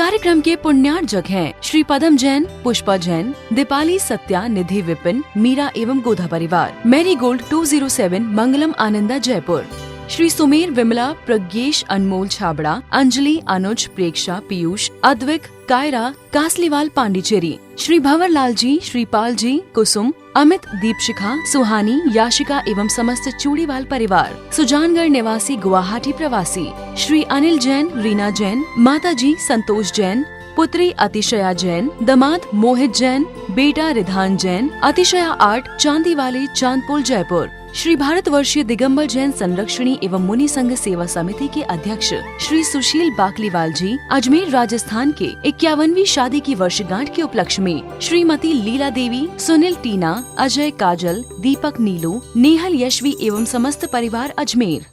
कार्यक्रम के पुण्यार्जक हैं श्री पदम जैन, पुष्पा जैन, दीपाली, सत्या, निधि, विपिन, मीरा एवं गोधा परिवार। मैरी गोल्ड 207, मंगलम, आनंदा, जयपुर। श्री सुमेर, विमला, प्रज्ञेश, अनमोल, छाबड़ा, अंजलि, अनुज, प्रेक्षा, पीयूष, अद्विक, कायरा, कासलीवाल, पांडिचेरी। श्री भंवर लाल जी, श्रीपाल जी, कुसुम, अमित, दीपशिखा, सुहानी, याशिका एवं समस्त चूड़ीवाल परिवार। सुजानगढ़ निवासी, गुवाहाटी प्रवासी श्री अनिल जैन, रीना जैन, माता जी संतोष जैन, पुत्री अतिशया जैन, दामाद मोहित जैन, बेटा रिधान जैन, अतिशया आर्ट, चांदी वाले, चांदपुर, जयपुर। श्री भारतवर्षीय दिगंबर जैन संरक्षणी एवं मुनि संघ सेवा समिति के अध्यक्ष श्री सुशील बाकलीवाल जी, अजमेर, राजस्थान के 51वीं शादी की वर्षगांठ के उपलक्ष्य में श्रीमती लीला देवी, सुनील, टीना, अजय, काजल, दीपक, नीलू, नेहल, यशवी एवं समस्त परिवार, अजमेर।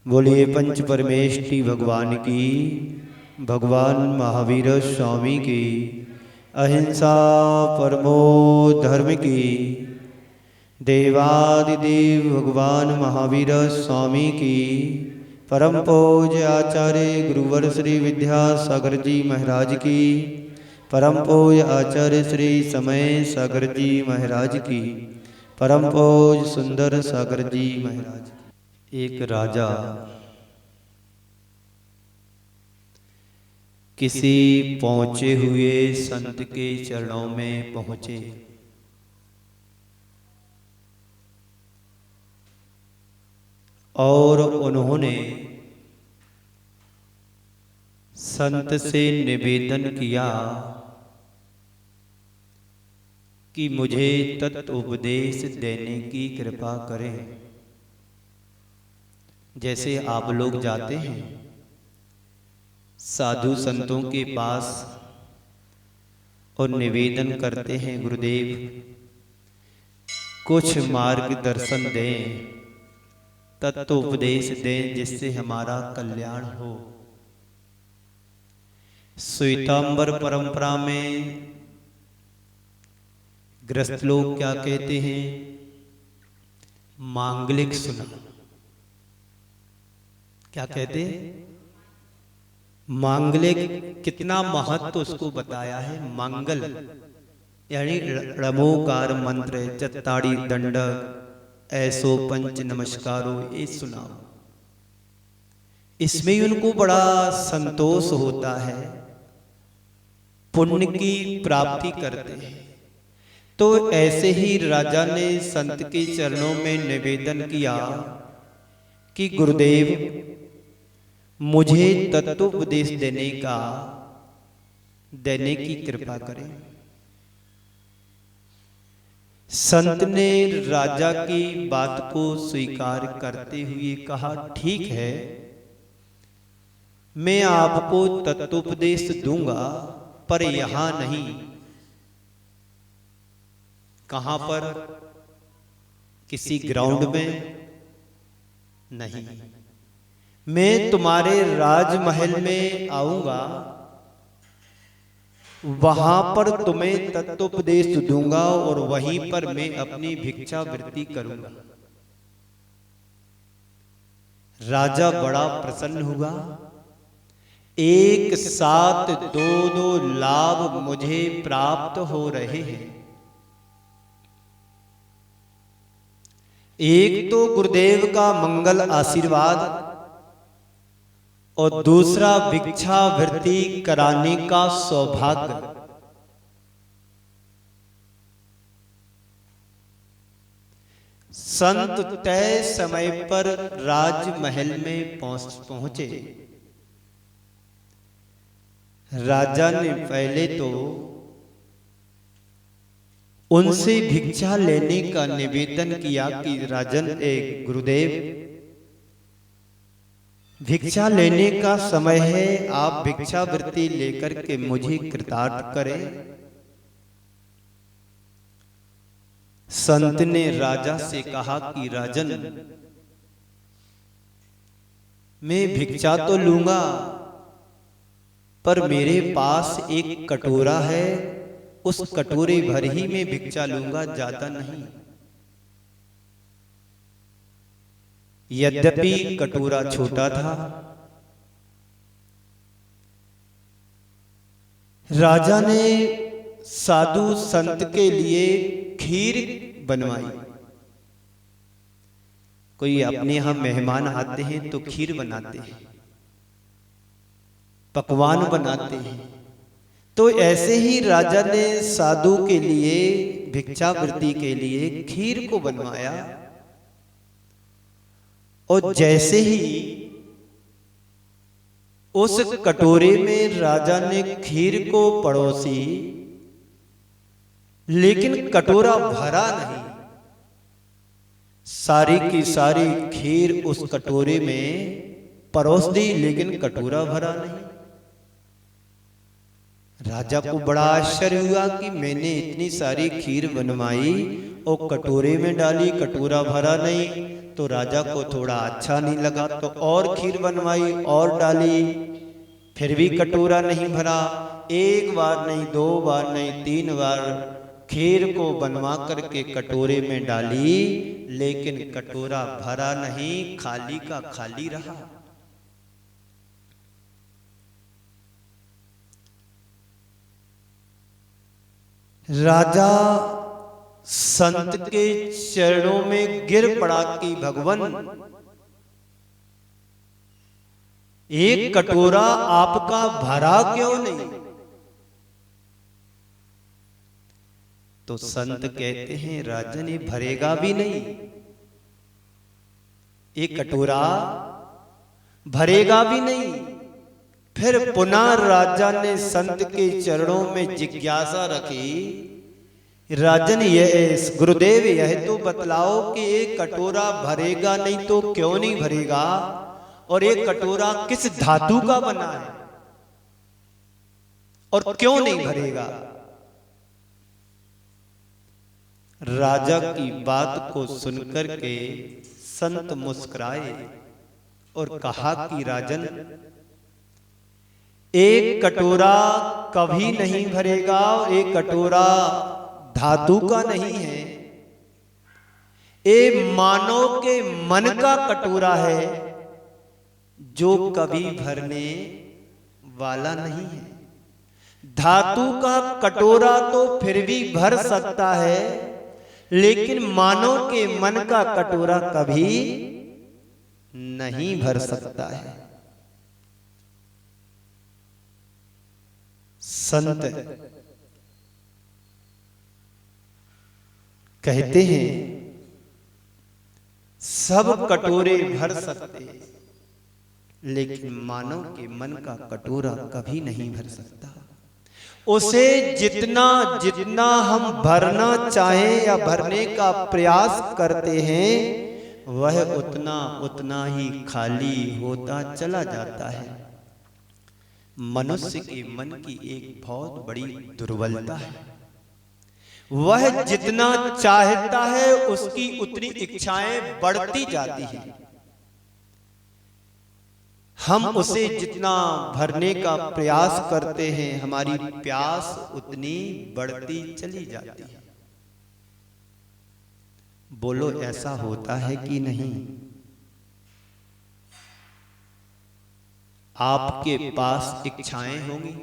बोलिए पंच परमेष्टि भगवान की, भगवान महावीर स्वामी की, अहिंसा परमो धर्म की, देवादिदेव भगवान महावीर स्वामी की, परम पूज्य आचार्य गुरुवर श्री विद्यासागर जी महाराज की, परम पूज्य आचार्य श्री समय सागर जी महाराज की, परम पूज्य सुंदर सागर जी महाराज की। एक राजा किसी पहुंचे हुए संत के चरणों में पहुंचे। और उन्होंने संत से निवेदन किया कि मुझे तत्व उपदेश देने की कृपा करें। जैसे आप लोग जाते हैं साधु संतों के पास और निवेदन करते हैं, गुरुदेव कुछ मार्गदर्शन दें, तत्व उपदेश दें जिससे हमारा कल्याण हो। श्वेतांबर परंपरा में गृहस्थ लोग क्या कहते हैं? मांगलिक सुना। क्या कहते हैं? मांगलिक। कितना महत्व उसको बताया है। मंगल यानी णमोकार मंत्र, चत्ताड़ी दंडक, ऐसो पंच नमस्कारो, ये सुनाओ। इसमें उनको बड़ा संतोष होता है, पुण्य की प्राप्ति करते हैं। तो ऐसे ही राजा ने संत के चरणों में निवेदन किया कि गुरुदेव मुझे तत्वोपदेश देने की कृपा करें। संत ने राजा की बात को स्वीकार करते हुए कहा, ठीक है, मैं आपको तत्वोपदेश दूंगा, पर यहां नहीं। कहां पर? किसी ग्राउंड में नहीं। मैं तुम्हारे राजमहल में आऊंगा, वहां पर तुम्हें तत्वोपदेश दूंगा और वहीं पर मैं अपनी भिक्षावृत्ति करूंगा। राजा बड़ा प्रसन्न हुआ। एक साथ दो लाभ मुझे प्राप्त हो रहे हैं। एक तो गुरुदेव का मंगल आशीर्वाद और दूसरा भिक्षावृत्ति कराने का सौभाग्य। संत तय समय पर राजमहल में पहुंचे। राजा ने पहले तो उनसे भिक्षा लेने का निवेदन किया कि राजन गुरुदेव, भिक्षा लेने का समय है, आप भिक्षावृत्ति लेकर के मुझे कृतार्थ करें। संत ने राजा से कहा कि राजन, मैं भिक्षा तो लूंगा, पर मेरे पास एक कटोरा है, उस कटोरे भर ही में भिक्षा लूंगा, ज्यादा नहीं। यद्यपि कटोरा छोटा था, राजा ने साधु संत के लिए खीर बनवाई। कोई अपने यहां मेहमान आते हैं तो खीर बनाते हैं, पकवान बनाते हैं। तो ऐसे ही राजा ने साधु के लिए भिक्षावृत्ति के लिए खीर को बनवाया। और जैसे ही उस कटोरे में राजा ने खीर को परोसी, लेकिन कटोरा भरा नहीं। सारी की सारी खीर उस कटोरे में परोस दी, लेकिन कटोरा भरा नहीं। राजा को बड़ा आश्चर्य हुआ कि मैंने इतनी सारी खीर बनवाई और कटोरे में डाली, कटोरा भरा नहीं। तो राजा को थोड़ा अच्छा नहीं लगा, तो और खीर बनवाई और डाली, फिर भी कटोरा नहीं भरा। एक बार नहीं, दो बार नहीं, 3 बार खीर को बनवा करके कटोरे में डाली, लेकिन कटोरा भरा नहीं, खाली का खाली रहा। राजा संत के चरणों में गिर पड़ा कि भगवान, एक कटोरा आपका भरा क्यों नहीं? तो संत कहते हैं राजन, ये भरेगा भी नहीं, एक कटोरा भरेगा भी नहीं। फिर पुनः राजा ने संत के चरणों में जिज्ञासा रखी, राजन यह गुरुदेव, यह तो बतलाओ कि एक कटोरा भरेगा नहीं तो क्यों नहीं भरेगा, और एक कटोरा किस धातु का बना है और क्यों नहीं भरेगा? राजा की बात को सुनकर के संत मुस्कुराए और कहा कि राजन, एक कटोरा कभी नहीं भरेगा, और एक कटोरा धातु का नहीं है, ये मानव के मन का कटोरा है जो कभी भरने वाला नहीं है। धातु का कटोरा तो फिर भी भर सकता है, लेकिन मानव के मन का कटोरा कभी नहीं भर सकता है। संत कहते हैं सब कटोरे भर सकते, लेकिन मानव के मन का कटोरा कभी नहीं भर सकता। उसे जितना जितना हम भरना चाहें या भरने का प्रयास करते हैं, वह उतना उतना ही खाली होता चला जाता है। मनुष्य के मन की एक बहुत बड़ी दुर्बलता है, वह जितना चाहता है उसकी उतनी इच्छाएं बढ़ती जाती हैं। हम उसे जितना भरने का प्रयास करते हैं, हमारी प्यास उतनी बढ़ती चली जाती है। बोलो, ऐसा होता है कि नहीं? आपके पास इच्छाएं होंगी,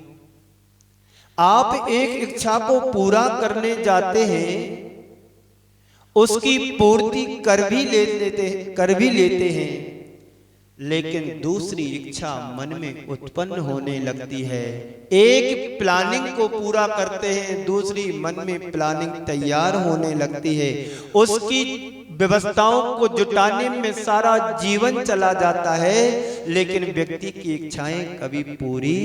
आप एक इच्छा को पूरा करने जाते हैं, उसकी पूर्ति कर भी लेते हैं, लेकिन दूसरी इच्छा मन में उत्पन्न होने लगती है। एक प्लानिंग को पूरा करते हैं, दूसरी मन में प्लानिंग तैयार होने लगती है। उसकी व्यवस्थाओं को जुटाने में सारा जीवन चला जाता है, लेकिन व्यक्ति की इच्छाएं कभी पूरी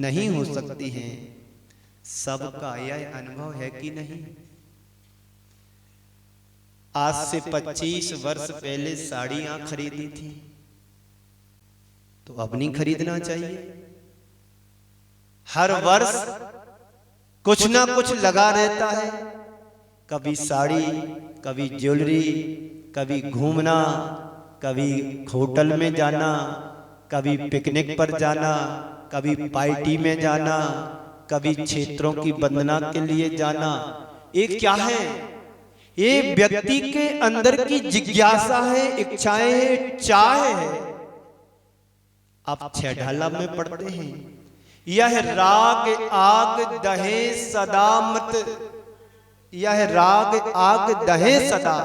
नहीं हो सकती हैं। सबका यह अनुभव है कि नहीं? आज से 25 वर्ष पहले साड़ियां खरीदी थी, तो अब नहीं खरीदना चाहिए। हर वर्ष कुछ ना कुछ लगा रहता है, कभी साड़ी, कभी ज्वेलरी, कभी घूमना, कभी होटल में जाना, कभी पिकनिक पर जाना, कभी पार्टी में जाना, कभी क्षेत्रों की वंदना के लिए जाना। ये क्या है? ये व्यक्ति के अंदर की जिज्ञासा है, इच्छाएं है, चाह है। आप छह ढाला में पढ़ते हैं, यह राग आग दहे सदा मत, यह राग आग दहे सदा,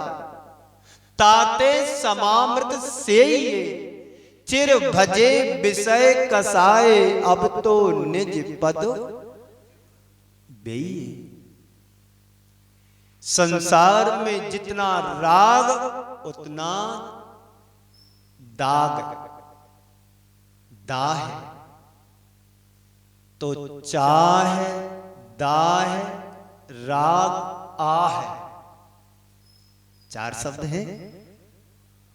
ताते समामृत से चिर भजे विषय कसाए, अब तो निज पद बेई। संसार में जितना राग उतना दाग, दाह है। तो चाह है, दाह है, राग, आह है, चार शब्द हैं।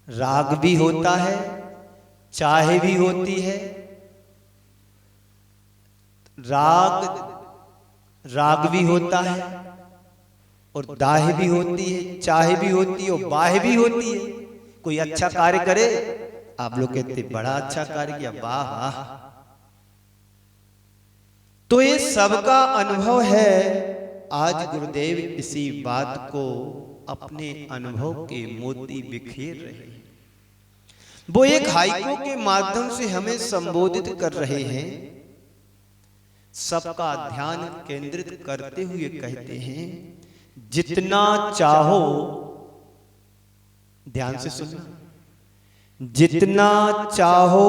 राग भी होता है, चाह भी होती है, राग भी होता है, और दाह भी होती है, चाह भी होती है, और बाह भी होती है। कोई अच्छा कार्य करे, आप लोग कहते बड़ा अच्छा कार्य किया, वाह वाह। तो ये सबका अनुभव है। आज गुरुदेव इसी बात को अपने अनुभव के मोती बिखेर रहे हैं। वो एक हाइको के माध्यम से हमें संबोधित कर रहे हैं। सबका ध्यान केंद्रित करते हुए कहते हैं, जितना चाहो, ध्यान से सुनो, जितना चाहो,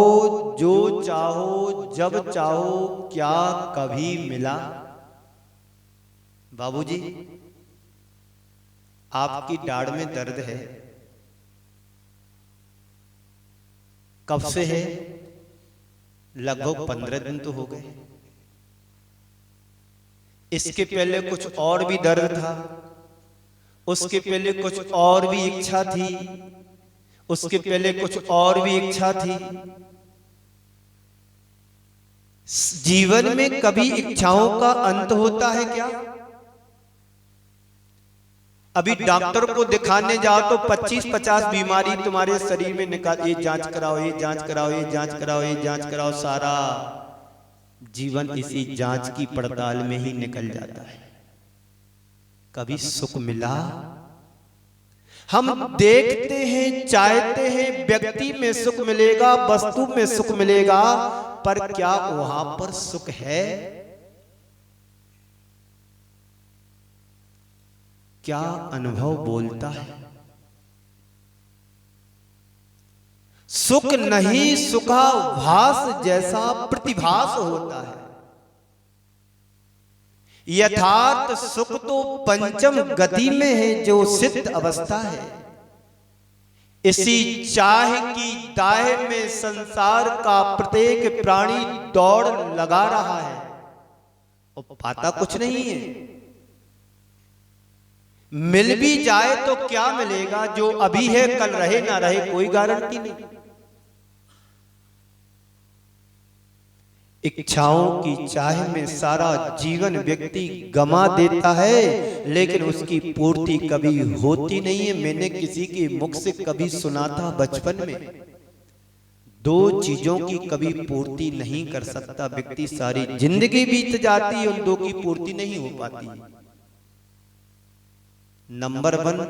जो चाहो, जब चाहो, क्या कभी मिला? बाबूजी, आपकी दाढ़ में दर्द है, कब से है? लगभग 15 दिन तो हो गए। इसके पहले कुछ और भी दर्द था, उसके पहले कुछ और भी इच्छा थी, उसके पहले कुछ और भी इच्छा थी। जीवन में कभी इच्छाओं का अंत होता है क्या? अभी डॉक्टर को दिखाने जाओ तो 25-50 बीमारी तुम्हारे शरीर में निकाल, ये जांच कराओ, ये जांच कराओ, ये जांच कराओ, ये जांच कराओ। सारा जीवन इसी जांच की पड़ताल में ही निकल जाता है। कभी सुख मिला? हम देखते हैं, चाहते हैं व्यक्ति में सुख मिलेगा, वस्तु में सुख मिलेगा, पर क्या वहां पर सुख है? क्या अनुभव बोलता है? सुख नहीं, सुखाभास जैसा प्रतिभास होता है। यथार्थ सुख तो पंचम गति में है, जो सिद्ध अवस्था है। इसी चाह की दाह में संसार का प्रत्येक प्राणी दौड़ लगा रहा है, और पाता कुछ नहीं है। मिल भी जाए तो क्या मिलेगा? जो अभी है कल रहे ना रहे कोई गारंटी नहीं। इच्छाओं की चाह में सारा जीवन व्यक्ति गमा देता है, लेकिन उसकी पूर्ति कभी होती नहीं है। मैंने किसी के मुख से कभी सुना था बचपन में, दो चीजों की कभी पूर्ति नहीं कर सकता व्यक्ति, सारी जिंदगी बीत जाती है, उन दो की पूर्ति नहीं हो पाती। नंबर 1,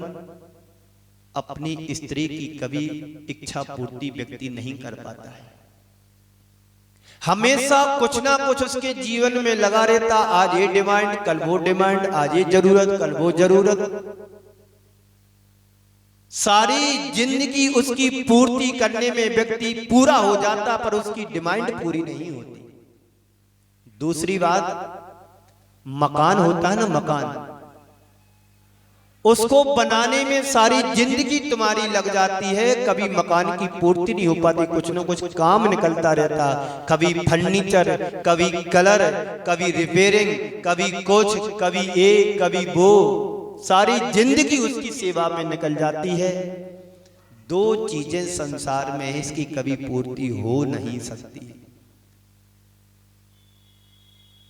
अपनी स्त्री की कभी इच्छा पूर्ति व्यक्ति नहीं कर पाता है। हमेशा कुछ ना कुछ उसके जीवन में लगा रहता। आज ये डिमांड, कल वो डिमांड, आज ये जरूरत, कल वो जरूरत। सारी जिंदगी उसकी पूर्ति करने में व्यक्ति पूरा हो जाता, पर उसकी डिमांड पूरी नहीं होती। दूसरी बात, मकान होता है ना, मकान, उसको बनाने में सारी जिंदगी तुम्हारी लग जाती है, कभी मकान की पूर्ति नहीं हो पाती। कुछ ना कुछ काम निकलता रहता, कभी फर्नीचर, कभी कलर, कभी रिपेयरिंग, कभी कुछ, कभी ये, कभी वो। सारी जिंदगी उसकी सेवा में निकल जाती है। दो चीजें संसार में है, इसकी कभी पूर्ति हो नहीं सकती।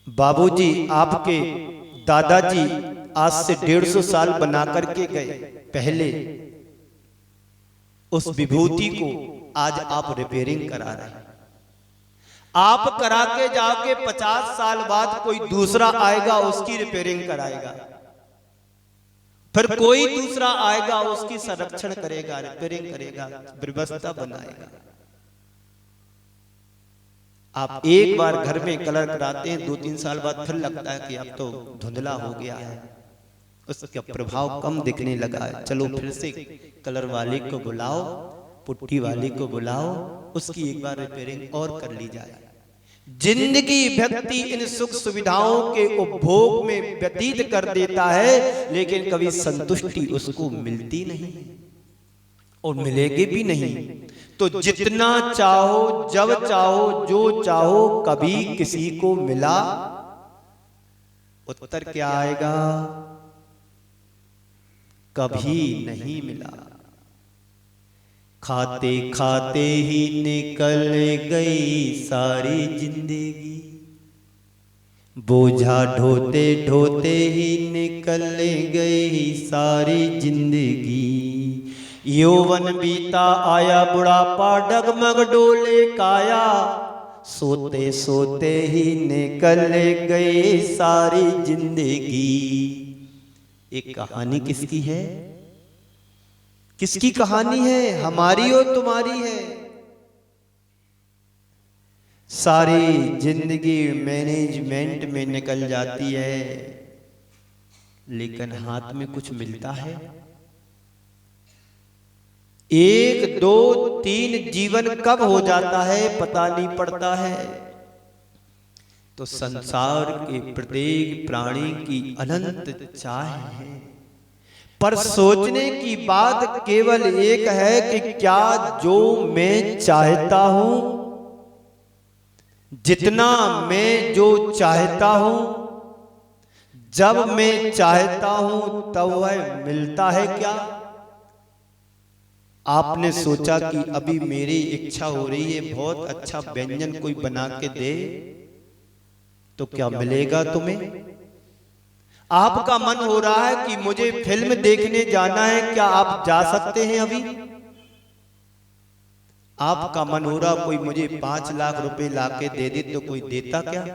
बाबूजी आपके दादाजी आज से 150 साल बना करके गए, पहले उस विभूति को आज आप रिपेयरिंग करा रहे हैं। आप करा के जाके 50 साल बाद कोई दूसरा आएगा, उसकी रिपेयरिंग कराएगा, फिर कोई दूसरा आएगा, उसकी संरक्षण करेगा, रिपेयरिंग करेगा, व्यवस्था बनाएगा। आप एक बार घर में कलर कराते हैं, 2-3 साल बाद फिर लगता है कि अब तो धुंधला हो गया है, उसका प्रभाव कम दिखने लगा है, चलो फिर से कलर वाले को बुलाओ, पुट्टी वाले को बुलाओ, उसकी एक बार रिपेयरिंग और कर ली जाए। जिंदगी व्यक्ति इन सुख सुविधाओं के उपभोग में व्यतीत कर देता है, लेकिन कभी संतुष्टि उसको मिलती नहीं और मिलेगी भी नहीं। तो जितना चाहो, जब चाहो, जो चाहो, कभी किसी को मिला? उत्तर क्या आएगा? कभी नहीं मिला। खाते खाते ही निकल गई सारी जिंदगी, बोझा ढोते ढोते ही निकल गई सारी जिंदगी। यौवन बीता आया बुढ़ापा, डगमग डोले काया, सोते सोते ही निकल गई सारी जिंदगी। एक कहानी किसकी है? किसकी कहानी है? हमारी और तुम्हारी है। सारी जिंदगी मैनेजमेंट में निकल जाती है, लेकिन हाथ में कुछ मिलता है? 1, 2, 3 जीवन कब हो जाता है पता नहीं पड़ता है। तो संसार के प्रत्येक प्राणी की अनंत चाह है, पर सोचने की बात केवल एक है कि क्या जो मैं चाहता हूं, जितना मैं जो चाहता हूं, जब मैं चाहता हूं, तब वह मिलता है क्या? आपने सोचा कि अभी मेरी इच्छा हो रही है बहुत अच्छा व्यंजन कोई बना के दे, तो क्या मिलेगा तुम्हें? आपका मन हो रहा है कि मुझे फिल्म देखने जाना है, क्या आप जा सकते हैं अभी? आपका मन हो रहा कोई मुझे 5 लाख रुपए लाके दे दे, तो कोई देता क्या?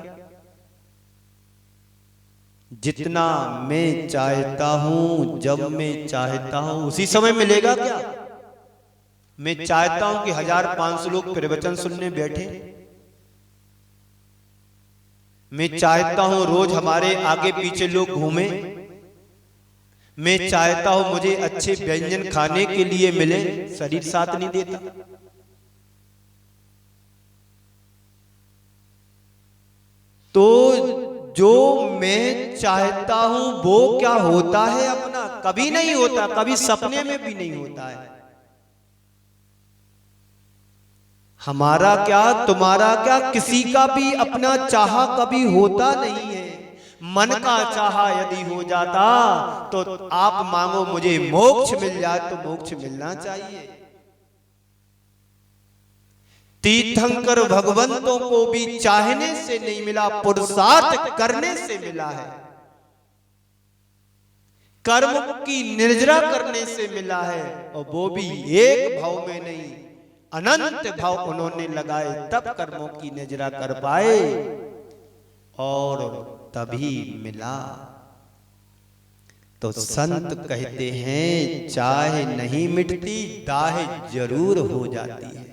जितना मैं चाहता हूं, जब मैं चाहता हूं, उसी समय मिलेगा क्या? मैं चाहता हूं कि 1500 लोग प्रवचन सुनने बैठे, मैं चाहता हूं रोज हमारे आगे पीछे लोग घूमें, मैं चाहता हूं मुझे अच्छे व्यंजन खाने के लिए मिले, शरीर साथ नहीं देता। तो जो मैं चाहता हूं वो क्या होता है अपना? कभी नहीं होता, कभी सपने में भी नहीं होता है। हमारा क्या, तुम्हारा क्या, किसी का भी अपना चाहा कभी होता नहीं है। मन का चाहा यदि हो जाता तो आप मांगो मुझे मोक्ष मिल जाए, तो मोक्ष मिलना चाहिए। तीर्थंकर भगवंतों को भी चाहने से नहीं मिला, पुरुषार्थ करने से मिला है, कर्म की निर्जरा करने से मिला है, और वो भी एक भाव में नहीं, अनंत भाव उन्होंने लगाए, तब कर्मों की निजरा कर पाए और तभी मिला। तो संत कहते हैं चाह नहीं मिटती, दाह जरूर हो जाती है।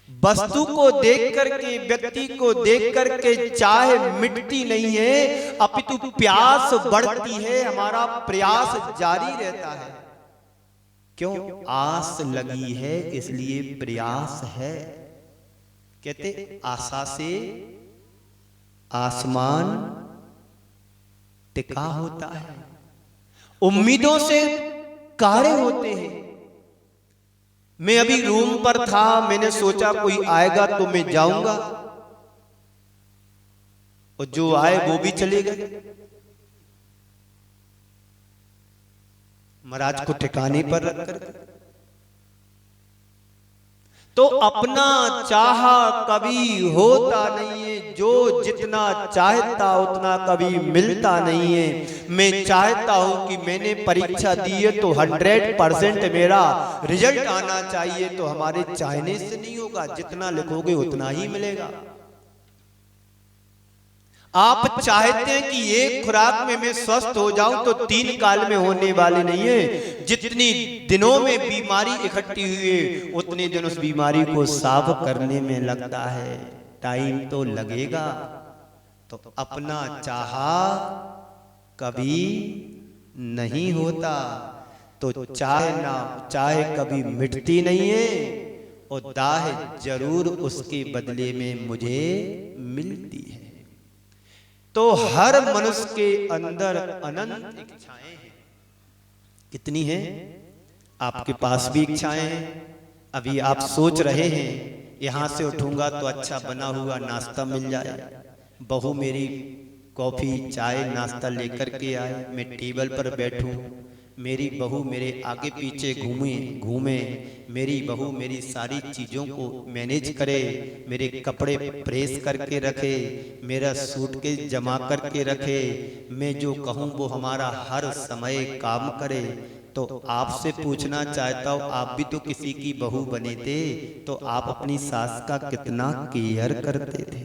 वस्तु को देख करके, व्यक्ति को देख करके चाह मिटती नहीं है, अपितु प्यास बढ़ती है, हमारा प्रयास जारी रहता है। क्यों? आस लगी है इसलिए प्रयास है। कहते आशा से आसमान टिका होता है, उम्मीदों से कार्य होते हैं। मैं अभी रूम पर था, मैंने सोचा कोई आएगा तो मैं जाऊंगा, और जो आए वो भी चले गए। महाराज को ठिकाने पर रख कर, तो अपना चाहा कभी होता नहीं है, जो जितना चाहता उतना कभी मिलता नहीं है। मैं चाहता हूं कि मैंने परीक्षा दी है तो 100% मेरा रिजल्ट आना चाहिए, तो हमारे चाहने से नहीं होगा, जितना लिखोगे उतना ही मिलेगा। आप चाहते हैं कि एक खुराक में मैं स्वस्थ हो जाऊं, तो 3 काल में होने वाले नहीं है। जितनी दिनों में बीमारी इकट्ठी हुई है उतने दिन उस बीमारी को साफ करने में लगता है, टाइम तो लगेगा। तो अपना चाहा कभी नहीं होता, तो चाहे कभी मिटती नहीं है, और दाह जरूर उसके बदले में मुझे मिलती है। तो हर मनुष्य के अंदर अनंत इच्छाएं हैं। कितनी हैं? आपके पास भी इच्छाएं हैं। अभी आप सोच रहे हैं यहां से उठूंगा तो अच्छा बना हुआ नाश्ता मिल जाए, बहू मेरी कॉफी चाय नाश्ता लेकर के आए, मैं टेबल पर बैठूं, मेरी बहू मेरे आगे पीछे घूमे, मेरी बहू मेरी सारी चीज़ों को मैनेज करे, मेरे कपड़े प्रेस करके रखे, मेरा सूटकेस जमा करके रखे, मैं जो कहूँ वो हमारा हर समय काम करे। तो आपसे पूछना चाहता हूँ, आप भी तो किसी की बहू बने थे, तो आप अपनी सास का कितना केयर करते थे?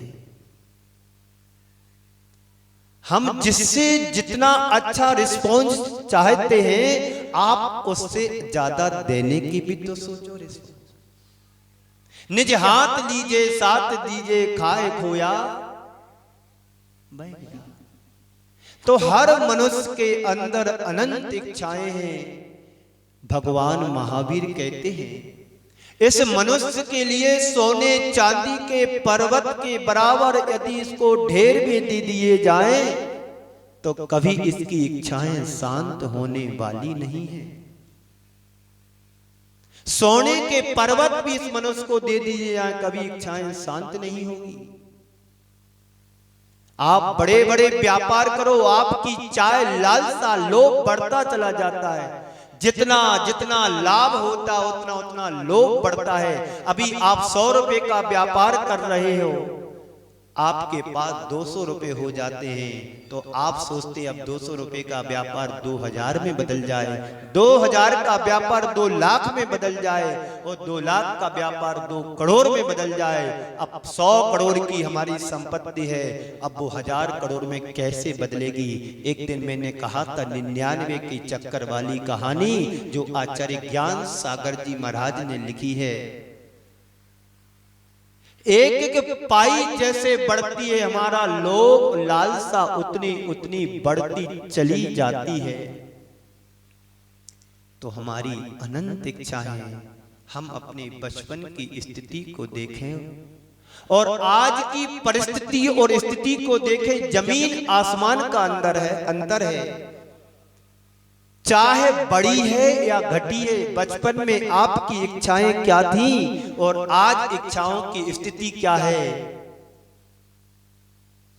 हम जिससे जितना अच्छा रिस्पॉन्स चाहते हैं, आप उससे ज्यादा देने की भी तो सोचो। रिस्पॉन्स निज हाथ लीजिए साथ दीजिए, खाए खोया तो हर मनुष्य के अंदर अनंत इच्छाएं हैं। भगवान महावीर कहते हैं, इस मनुष्य के लिए सोने चांदी के पर्वत के बराबर यदि इसको ढेर भी दे दिए जाएं, तो कभी इसकी इच्छाएं शांत होने वाली नहीं है। सोने के पर्वत भी इस मनुष्य को दे दिए जाएं, कभी इच्छाएं शांत नहीं होगी। आप बड़े बड़े व्यापार करो, आपकी चाय लालसा लोभ बढ़ता चला जाता है। जितना जितना लाभ होता उतना उतना लोभ बढ़ता है। अभी आप 100 रुपए का व्यापार कर रहे हो, आपके पास 200 रुपए हो जाते हैं, तो आप सोचते अब 200 रुपए का व्यापार 2000 में बदल जाए, 2000 का व्यापार 2 लाख में बदल जाए, और 2 लाख का व्यापार 2 करोड़ में बदल जाए। अब 100 करोड़ की हमारी संपत्ति है, अब वो 1000 करोड़ में कैसे बदलेगी? एक दिन मैंने कहा था 99 की चक्कर वाली कहानी जो आचार्य ज्ञान सागर जी महाराज ने लिखी है। एक एक पाई जैसे बढ़ती है हमारा लोभ लालसा, उतनी उतनी बढ़ती चली जाती है। तो हमारी अनंत इच्छा है। हम अपने बचपन की स्थिति को देखें और आज की परिस्थिति और स्थिति को देखें, जमीन आसमान का अंतर है। चाहे बड़ी है या घटी है, बचपन में आपकी इच्छाएं क्या थी और आज इच्छाओं की स्थिति क्या है?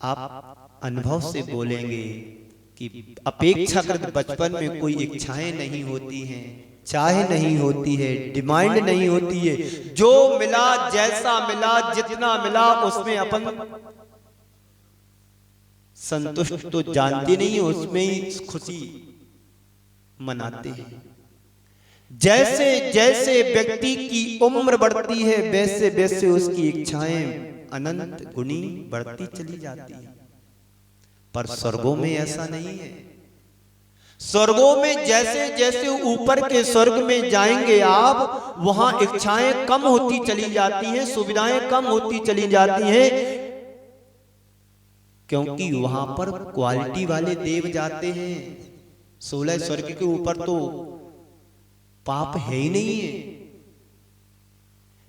आप अनुभव से बोलेंगे कि अपेक्षाकृत बचपन में कोई इच्छाएं नहीं होती हैं, चाहे नहीं होती है, डिमांड नहीं होती है। जो मिला, जैसा मिला, जितना मिला उसमें अपन संतुष्ट तो जानते नहीं है, उसमें ही खुशी मनाते हैं। जैसे जैसे व्यक्ति की उम्र बढ़ती है, वैसे वैसे उसकी इच्छाएं अनंत गुनी बढ़ती चली जाती है। पर स्वर्गों में ऐसा नहीं है। स्वर्गों में जैसे जैसे ऊपर के स्वर्ग में जाएंगे आप, वहां इच्छाएं कम होती चली जाती हैं, सुविधाएं कम होती चली जाती हैं, क्योंकि वहां पर क्वालिटी वाले देव जाते हैं। 16 स्वर्ग के ऊपर तो पाप है ही नहीं है,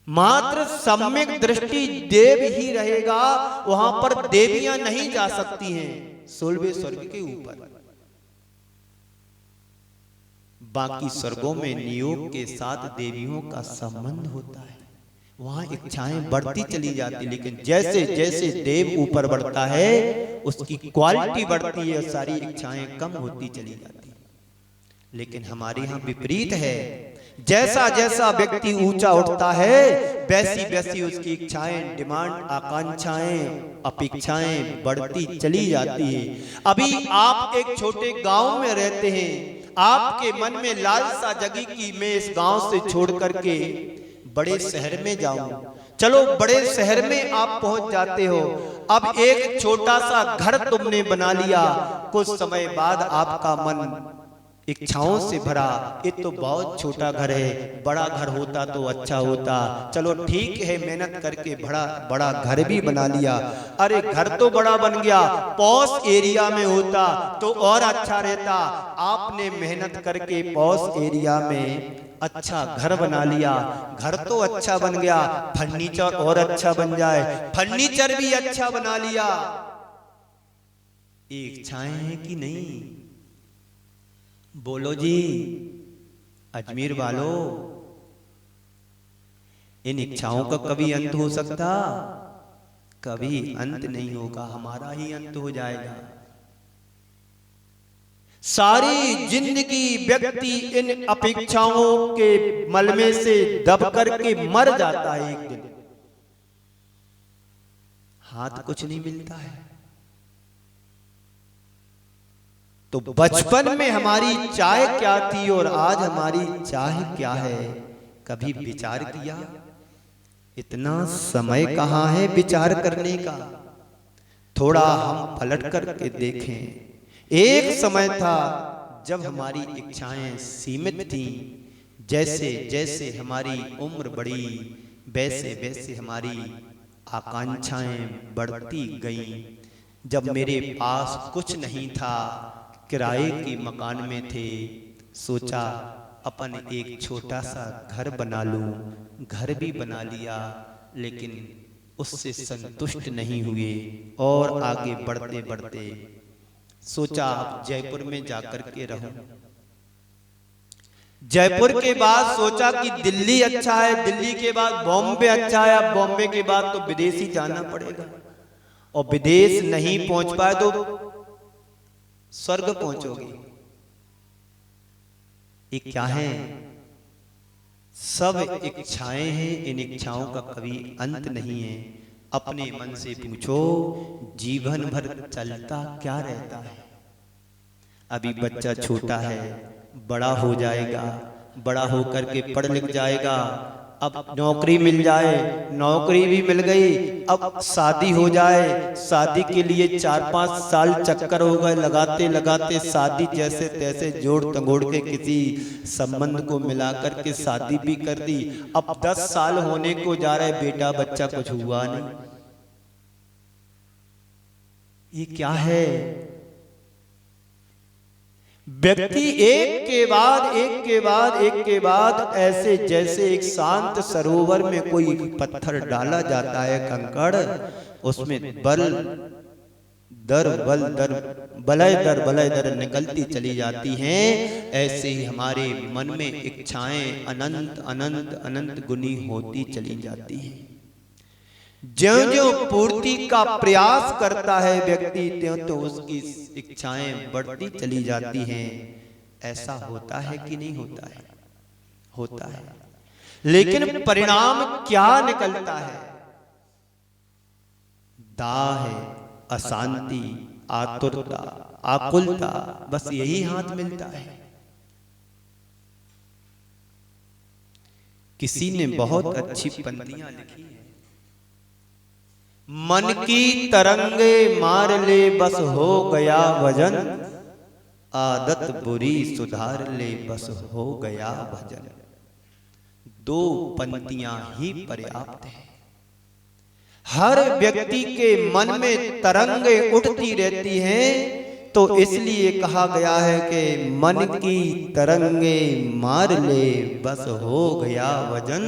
मात्र सम्यक दृष्टि देव ही रहेगा। वहां पर देवियां नहीं जा सकती हैं 16वें स्वर्ग के ऊपर। बाकी स्वर्गों में नियोग के साथ देवियों का संबंध होता है, वहां इच्छाएं बढ़ती चली जाती। लेकिन जैसे जैसे देव ऊपर बढ़ता है उसकी क्वालिटी बढ़ती है, सारी इच्छाएं कम होती चली जाती। लेकिन हमारे यहाँ विपरीत है। जैसा जैसा व्यक्ति ऊंचा उठता है वैसी वैसी उसकी इच्छाएं, डिमांड, आकांक्षाएं, अपेक्षाएं बढ़ती चली जाती है। अभी आप एक छोटे गांव में रहते हैं, आपके मन में लालसा जगी कि मैं इस गांव से छोड़ करके बड़े शहर में जाऊं। चलो बड़े शहर में आप पहुंच जाते हो। अब एक छोटा सा घर तुमने बना लिया, कुछ समय बाद आपका मन इच्छाओं से भरा, ये तो बहुत छोटा घर है, बड़ा घर होता तो अच्छा होता। चलो ठीक है, मेहनत करके बड़ा बड़ा घर भी बना लिया। अरे घर तो बड़ा बन गया, पॉश एरिया में होता तो और अच्छा रहता। आपने मेहनत करके पॉश एरिया में अच्छा घर बना लिया, घर तो अच्छा बन गया, फर्नीचर और अच्छा बन जाए, फर्नीचर भी अच्छा बना लिया। ये इच्छाएं हैं कि नहीं? बोलो जी अजमेर वालों, इन इच्छाओं का कभी अंत हो सकता? कभी अंत नहीं होगा, हमारा ही अंत हो जाएगा। सारी जिंदगी व्यक्ति इन अपेक्षाओं के मलबे से दब करके मर जाता है। एक दिन हाथ कुछ नहीं मिलता है। तो बचपन में हमारी चाह क्या थी और आज हमारी चाह क्या है, कभी विचार किया? इतना समय कहाँ है विचार करने का? थोड़ा हम पलट करके देखें। एक समय था जब हमारी इच्छाएं सीमित थीं, जैसे जैसे हमारी उम्र बढ़ी वैसे वैसे हमारी आकांक्षाएं बढ़ती गईं। जब मेरे पास कुछ नहीं था, किराए के मकान में थे, सोचा अपन एक छोटा सा घर बना लूं। घर भी बना लिया, लेकिन उससे संतुष्ट नहीं हुए और आगे बढ़ते बढ़ते सोचा अब जयपुर में जाकर के रहूं। जयपुर के बाद सोचा कि दिल्ली अच्छा है, दिल्ली के बाद बॉम्बे अच्छा है, अब बॉम्बे के बाद तो विदेश ही जाना पड़ेगा, और विदेश नहीं पहुंच पाए तो स्वर्ग पहुंचोगे। ये क्या है? सब इच्छाएं हैं, इन इच्छाओं का कभी अंत नहीं है। अपने मन से पूछो, जीवन भर चलता क्या रहता है? अभी बच्चा छोटा है, बड़ा हो जाएगा, बड़ा होकर के पढ़ लिख जाएगा, अब नौकरी मिल जाए, नौकरी भी मिल गई, अब शादी हो जाए, शादी के लिए 4-5 साल चक्कर हो गए, लगाते लगाते शादी जैसे तैसे जोड़ तगोड़ के किसी संबंध को मिलाकर के शादी भी कर दी। अब 10 साल होने को जा रहे, बेटा बच्चा कुछ हुआ नहीं। ये क्या है? व्यक्ति एक के बाद एक के बाद एक के बाद ऐसे जैसे एक शांत सरोवर में कोई पत्थर डाला जाता है, कंकड़, उसमें बलय दर निकलती चली जाती हैं। ऐसे ही हमारे मन में इच्छाएं अनंत अनंत अनंत गुनी होती चली जाती हैं। ज्यों-ज्यों पूर्ति का प्रयास करता है व्यक्ति, त्यों उसकी इच्छाएं बढ़ती चली जाती हैं। ऐसा होता है कि नहीं होता है? होता है। लेकिन परिणाम क्या निकलता है? दाह है, अशांति, आतुरता, आकुलता, बस यही हाथ मिलता है। किसी ने बहुत अच्छी पंक्तियां लिखी है, मन की तरंगे मार ले बस हो गया वजन, आदत बुरी सुधार ले बस हो गया भजन। 2 पंक्तियां ही पर्याप्त है। हर व्यक्ति के मन में तरंगे उठती रहती हैं, तो इसलिए कहा गया है कि मन की तरंगे मार ले बस हो गया वजन,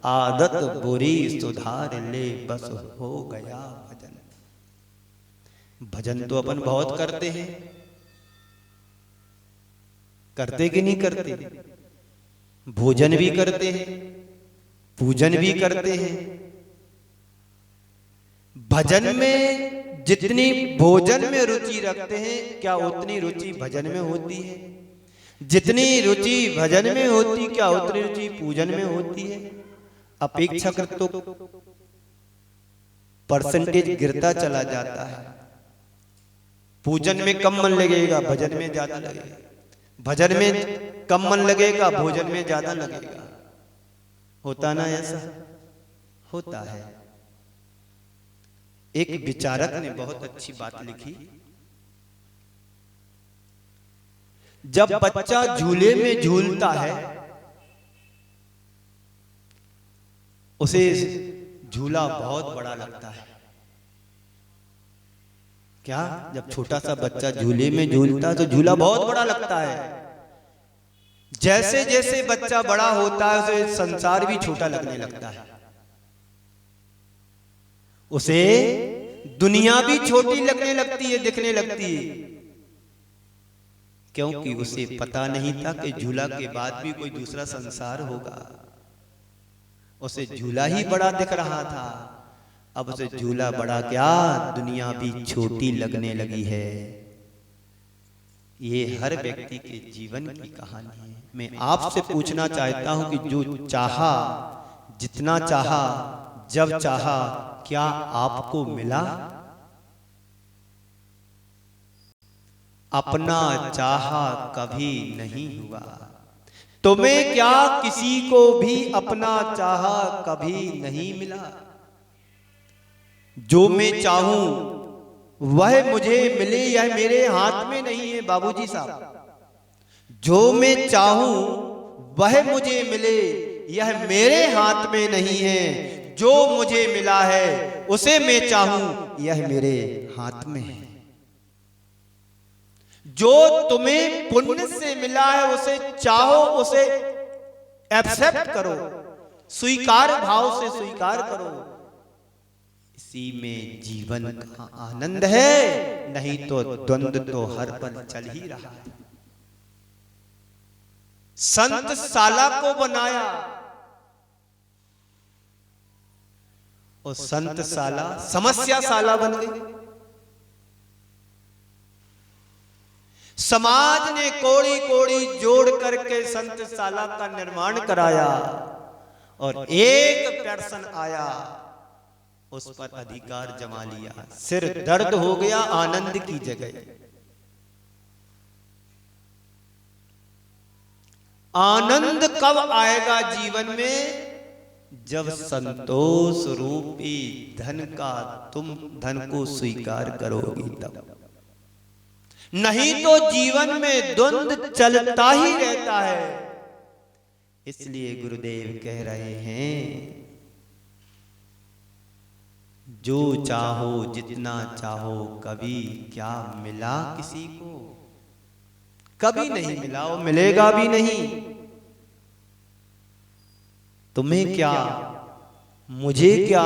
आदत बुरी सुधार ले बस हो गया भजन। भजन तो अपन बहुत करते हैं, करते कि नहीं करते? भोजन भी करते हैं, पूजन भी करते हैं। भजन में जितनी भोजन में रुचि रखते हैं, क्या उतनी रुचि भजन में होती है? जितनी रुचि भजन में होती क्या उतनी रुचि पूजन में होती है। अपेक्षाकृत तो परसेंटेज गिरता चला जाता है। पूजन में कम मन लगेगा, भजन में ज्यादा लगेगा। भजन में कम मन लगेगा, भोजन में ज्यादा लगेगा। होता ना ऐसा? होता है। एक विचारक ने बहुत अच्छी बात लिखी। जब बच्चा झूले में झूलता है, उसे झूला बहुत बड़ा लगता है। क्या? जब छोटा सा बच्चा झूले में झूलता है तो झूला बहुत बड़ा लगता है। जैसे जैसे बच्चा बड़ा होता है उसे संसार भी छोटा लगने लगता है। उसे दुनिया भी छोटी लगने लगती है, दिखने लगती है, क्योंकि उसे पता नहीं था कि झूला के बाद भी कोई दूसरा संसार होगा। उसे झूला ही बड़ा दिख रहा था। अब उसे झूला बड़ा क्या, दुनिया भी छोटी लगने लगी है। ये हर व्यक्ति के जीवन की कहानी है। मैं आपसे पूछना चाहता हूं कि जो चाहा, जितना चाहा, जब चाहा, क्या आपको मिला? अपना चाहा कभी नहीं हुआ। तुम्हें क्या किसी को भी अपना चाहा कभी नहीं मिला। जो मैं चाहूं वह मुझे मिले यह मेरे हाथ में नहीं है बाबूजी साहब। जो मैं चाहूं वह मुझे मिले यह मेरे हाथ में नहीं है। जो मुझे मिला है उसे मैं चाहूं यह मेरे हाथ में है। जो तुम्हें पुण्य से मिला है उसे चाहो, उसे एक्सेप्ट करो, स्वीकार भाव से स्वीकार करो। इसी में जीवन का आनंद है, नहीं तो द्वंद्व तो हर पल चल ही रहा है। संत साला को बनाया और संत साला समस्या साला बन गई। समाज ने कोड़ी कोड़ी जोड़ करके संत साला का निर्माण कराया और एक पर्सन आया, उस पर अधिकार जमा लिया। सिर दर्द हो गया आनंद की जगह। आनंद कब आएगा जीवन में? जब संतोष रूपी धन का तुम धन को स्वीकार करोगी तब। नहीं तो जीवन में द्वंद्व चलता ही रहता है। इसलिए गुरुदेव कह रहे हैं, जो चाहो जितना चाहो, कभी क्या मिला किसी को? कभी नहीं मिला और मिलेगा भी नहीं। तुम्हें क्या, मुझे क्या,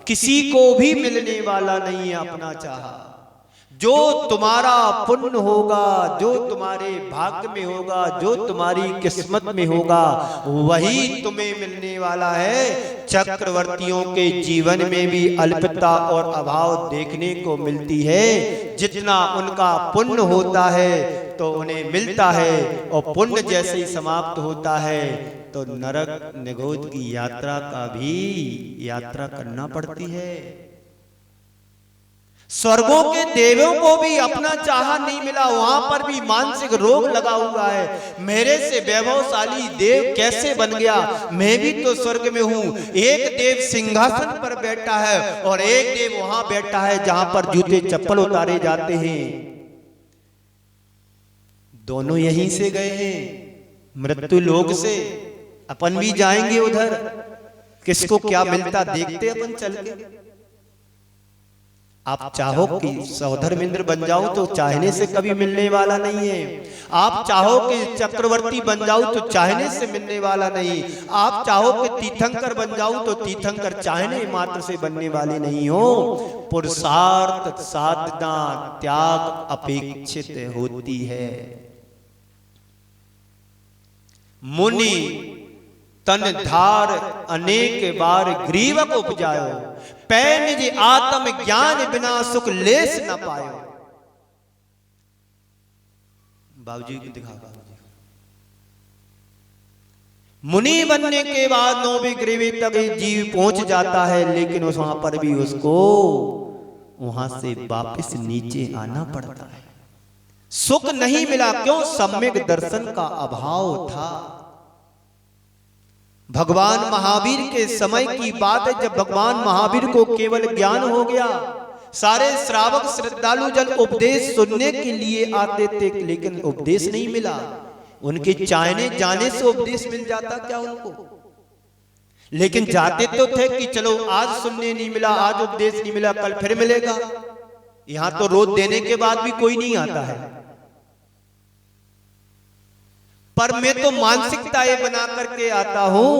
किसी को भी मिलने वाला नहीं है अपना चाहा। जो तुम्हारा पुण्य होगा, जो तुम्हारे भाग्य में होगा, जो तुम्हारी किस्मत में होगा, वही तुम्हें मिलने वाला है। चक्रवर्तियों के जीवन में भी अल्पता और अभाव देखने को मिलती है। जितना उनका पुण्य होता है तो उन्हें मिलता है, और पुण्य जैसे ही समाप्त होता है तो नरक निगोद की यात्रा का भी यात्रा करना पड़ती है। स्वर्गों के देवों को भी अपना चाहा नहीं मिला, वहां पर भी मानसिक रोग लगा हुआ है। मेरे से वैभवशाली देव कैसे बन गया? मैं भी तो स्वर्ग में हूं। एक देव सिंहासन पर बैठा है और एक देव वहां बैठा है जहां पर जूते चप्पल उतारे जाते हैं। दोनों यहीं से गए हैं, मृत्यु लोक से। अपन भी जाएंगे उधर, किसको क्या मिलता देखते अपन चल के। आप चाहो कि सौधर्मेंद्र बन जाओ तो चाहने से कभी मिलने वाला नहीं है। आप चाहो कि चक्रवर्ती बन जाओ तो चाहने से मिलने वाला नहीं। आप चाहो कि तीर्थंकर बन जाओ तो तीर्थंकर चाहने मात्र से बनने वाले नहीं हो। पुरुषार्थ, साधना, त्याग अपेक्षित होती है। मुनि तन धार अनेक बार ग्रीवक उपजायो, पै निज आत्म ज्ञान बिना सुख लेस न पायो। बाबूजी को दिखा, बाबूजी मुनि बनने के बाद 9वीं ग्रीवी तक जीव पहुंच जाता है, लेकिन उस वहां पर भी उसको वहां से वापस नीचे आना पड़ता है। सुख नहीं मिला, क्यों? सम्यक दर्शन का अभाव था। भगवान महावीर के समय की बात है, जब भगवान महावीर को केवल ज्ञान हो गया। सारे श्रावक श्रद्धालु जन उपदेश सुनने के लिए आते थे, लेकिन उपदेश नहीं मिला। उनके चाहने जाने से उपदेश मिल जाता क्या उनको? लेकिन जाते तो थे कि चलो आज सुनने नहीं मिला, आज उपदेश नहीं मिला, कल फिर मिलेगा। यहां तो रोज देने के बाद भी कोई नहीं आता है। पर मैं तो मानसिकता ये बना करके आता हूं,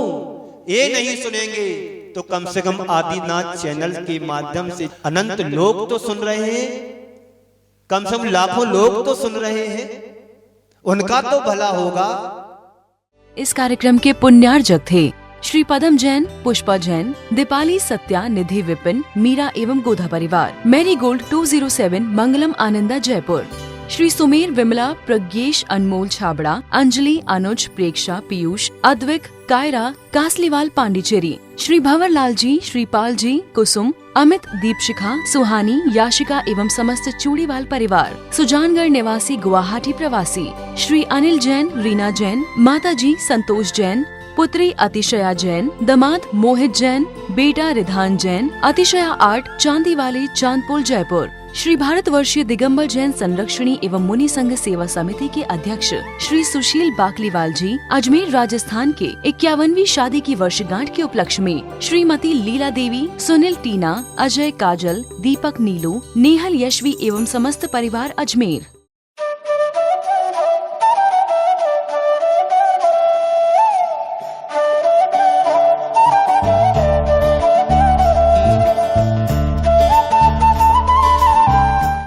ये नहीं सुनेंगे तो कम से कम आदिनाथ चैनल के माध्यम से अनंत लोग तो सुन रहे हैं, कम से कम लाखों लोग तो सुन रहे हैं, उनका तो भला होगा। इस कार्यक्रम के पुण्यार्जक थे श्री पदम जैन, पुष्पा जैन, दीपाली सत्या, निधि विपिन, मीरा एवं गोधा परिवार, मैरी गोल्ड 207, मंगलम आनंदा जयपुर। श्री सुमेर, विमला, प्रज्ञेश, अनमोल छाबड़ा, अंजलि, अनुज, प्रेक्षा, पीयूष, अद्विक, कायरा, कासलीवाल, पांडिचेरी। श्री भंवरलाल जी, श्रीपाल जी, कुसुम, अमित, दीपशिखा, सुहानी, याशिका एवं समस्त चूड़ीवाल परिवार। सुजानगढ़ निवासी, गुवाहाटी प्रवासी श्री अनिल जैन, रीना जैन, माता जी संतोष जैन, पुत्री अतिशया जैन, दामाद मोहित जैन, बेटा रिधान जैन, अतिशया आर्ट, चांदीवाली, चांदपुर, जयपुर। श्री भारतवर्षीय दिगंबर जैन संरक्षणी एवं मुनि संघ सेवा समिति के अध्यक्ष श्री सुशील बाकलीवाल जी, अजमेर राजस्थान के 51वीं शादी की वर्षगांठ के उपलक्ष्य में श्रीमती लीला देवी, सुनील, टीना, अजय, काजल, दीपक, नीलू, नेहल, यशवी एवं समस्त परिवार अजमेर।